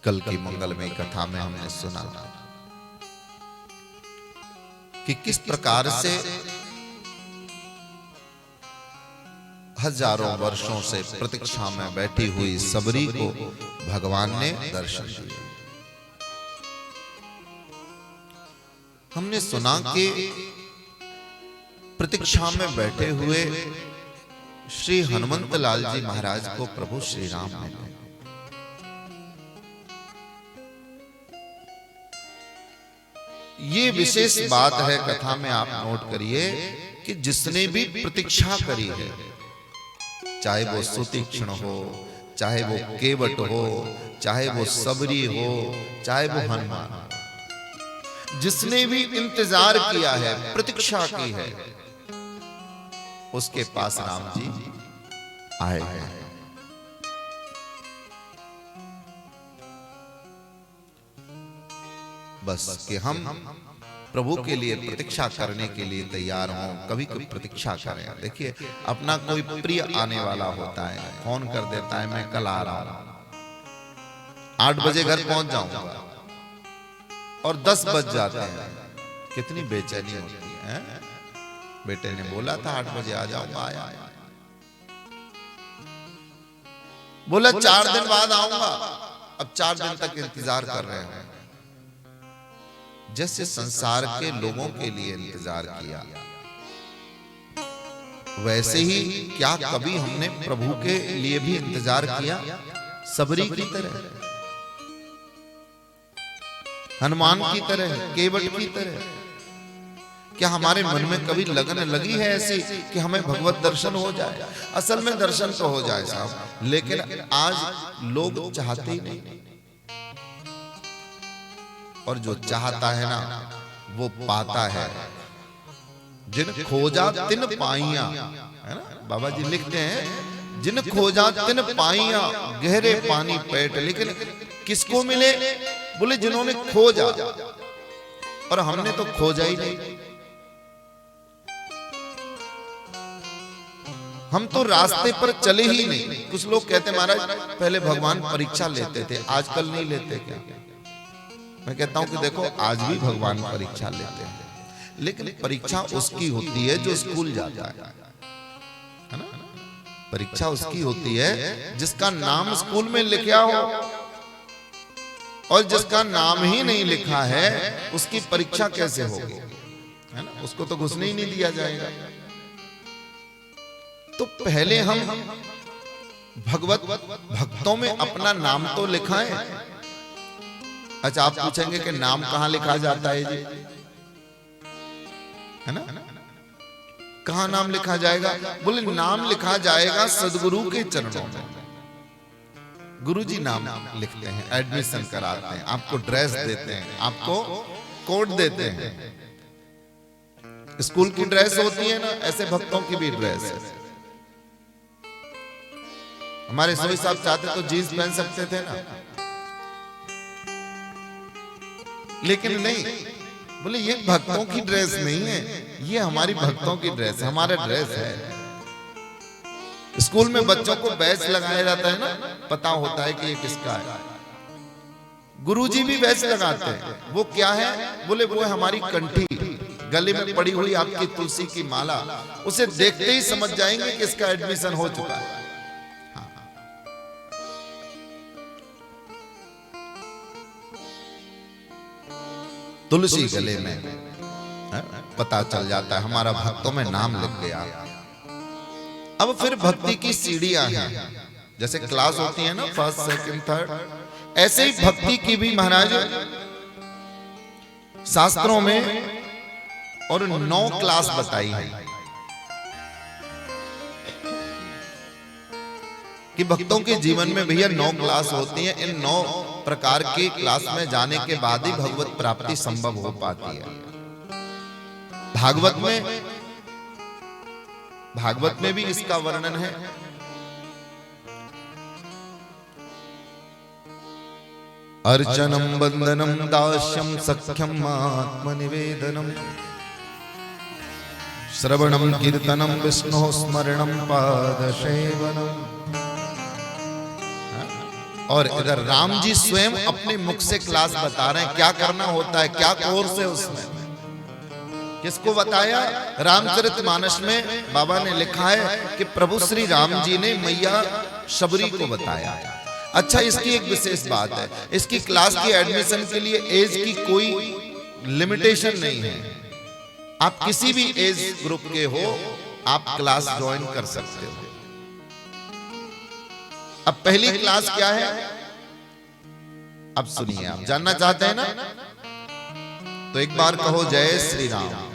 कल की मंगलमय कथा में हमने सुना कि किस प्रकार से हजारों वर्षों से प्रतीक्षा में बैठी हुई सबरी को भगवान ने दर्शन दिए। हमने सुना कि प्रतीक्षा में बैठे हुए श्री हनुमंत लाल जी महाराज को प्रभु श्री राम ने ये विशेष बात है कथा में, आप नोट करिए कि जिसने भी प्रतीक्षा करी है, चाहे वो सुतीक्ष्ण हो, चाहे वो केवट हो, चाहे वो सबरी हो, चाहे वो हनुमान, जिसने भी इंतजार किया है, प्रतीक्षा की है, उसके पास राम जी आए हैं। बस कि हम प्रभु के लिए प्रतीक्षा करने के लिए तैयार हों, कभी कभी प्रतीक्षा करें। देखिए, अपना कोई प्रिय आने वाला होता है, फोन कर देता है, मैं कल आ रहा हूं, 8 बजे घर पहुंच जाऊंगा, और 10 बज जाते हैं। कितनी बेचैनी होती है। बेटे ने बोला था 8 बजे आ जाऊंगा, आया। बोला 4 दिन बाद आऊंगा, अब 4 दिन तक इंतजार कर रहे हैं। जैसे संसार के लोगों के लिए इंतजार किया, वैसे ही क्या कभी हमने प्रभु के लिए भी इंतजार किया? सबरी की तरह, हनुमान की तरह, केवट की तरह। क्या हमारे मन में कभी लगन लगी है ऐसी कि हमें भगवत दर्शन हो जाए? असल में दर्शन तो हो जाए साहब, लेकिन आज लोग चाहते ही नहीं, और जो चाहता है ना वो पाता है। जिन खोजा तिन पाइया, है ना, बाबा जी लिखते हैं, जिन खोजा तिन पाइया, गहरे पानी पेट। लेकिन किसको मिले? बोले जिन्होंने खोजा, और हमने तो खोजा ही नहीं। हम तो रास्ते पर चले ही नहीं। कुछ लोग कहते महाराज पहले भगवान परीक्षा लेते थे, आजकल नहीं लेते क्या? मैं कहता हूं कि देखो, आज भी भगवान परीक्षा लेते हैं, लेकिन परीक्षा उसकी होती है जो स्कूल जाता है ना। परीक्षा उसकी होती है जिसका नाम स्कूल में लिखा हो, और जिसका नाम ही नहीं लिखा है उसकी परीक्षा कैसे होगी, है ना? उसको तो घुसने ही नहीं दिया जाएगा। तो पहले हम भगवत भक्तों में अपना नाम तो लिखाएं। अच्छा, आप पूछेंगे कि नाम कहां लिखा जाता है जी, है ना? कहां नाम लिखा जाएगा? बोले नाम लिखा जाएगा सदगुरु के चरणों में। गुरुजी नाम लिखते हैं, एडमिशन कराते हैं, आपको ड्रेस देते हैं, आपको कोट देते हैं। स्कूल की ड्रेस होती है ना, ऐसे भक्तों की भी ड्रेस है। हमारे सोई साहब चाहते तो जीन्स पहन सकते थे ना, लेकिन नहीं। बोले ये भक्तों की ड्रेस नहीं है, ये हमारी भक्तों की ड्रेस है, हमारा ड्रेस है। स्कूल में बच्चों को बैच लगाया जाता है ना, पता होता है कि ये किसका है। गुरुजी भी बैच लगाते हैं। वो क्या है? बोले वो है हमारी कंठी, गले में पड़ी हुई आपकी तुलसी की माला। उसे देखते ही समझ जाएंगे कि इसका एडमिशन हो चुका है। तुलसी गले में पता चल जाता है, हमारा भक्तों में नाम लिख गया। अब फिर भक्ति की सीढ़ियां हैं, जैसे क्लास होती है ना, फर्स्ट सेकंड थर्ड, ऐसे ही भक्ति की भी महाराज शास्त्रों में और 9 क्लास बताई है कि भक्तों के जीवन में भैया 9 क्लास होती हैं। इन 9 प्रकार की क्लास में जाने के बाद ही भगवत प्राप्ति संभव हो पाती है। भागवत में भी इसका वर्णन है। अर्चनम बंदनम दास्यम सख्यम आत्मनिवेदनम, श्रवणम कीर्तनम विष्णु स्मरणम पादसेवनम। और इधर राम जी स्वयं अपने मुख से क्लास बता रहे हैं क्या करना होता है, क्या कोर्स है उसमें। किसको बताया? रामचरितमानस में बाबा ने लिखा है कि प्रभु श्री राम जी ने मैया शबरी को बताया। अच्छा, इसकी एक विशेष बात है, इसकी क्लास की एडमिशन के लिए एज की कोई लिमिटेशन नहीं है। आप किसी भी एज ग्रुप के हो, आप क्लास ज्वाइन कर सकते हो। अब पहली क्लास क्या है, अब सुनिए। आप जानना चाहते हैं ना, तो एक बार कहो जय श्री राम।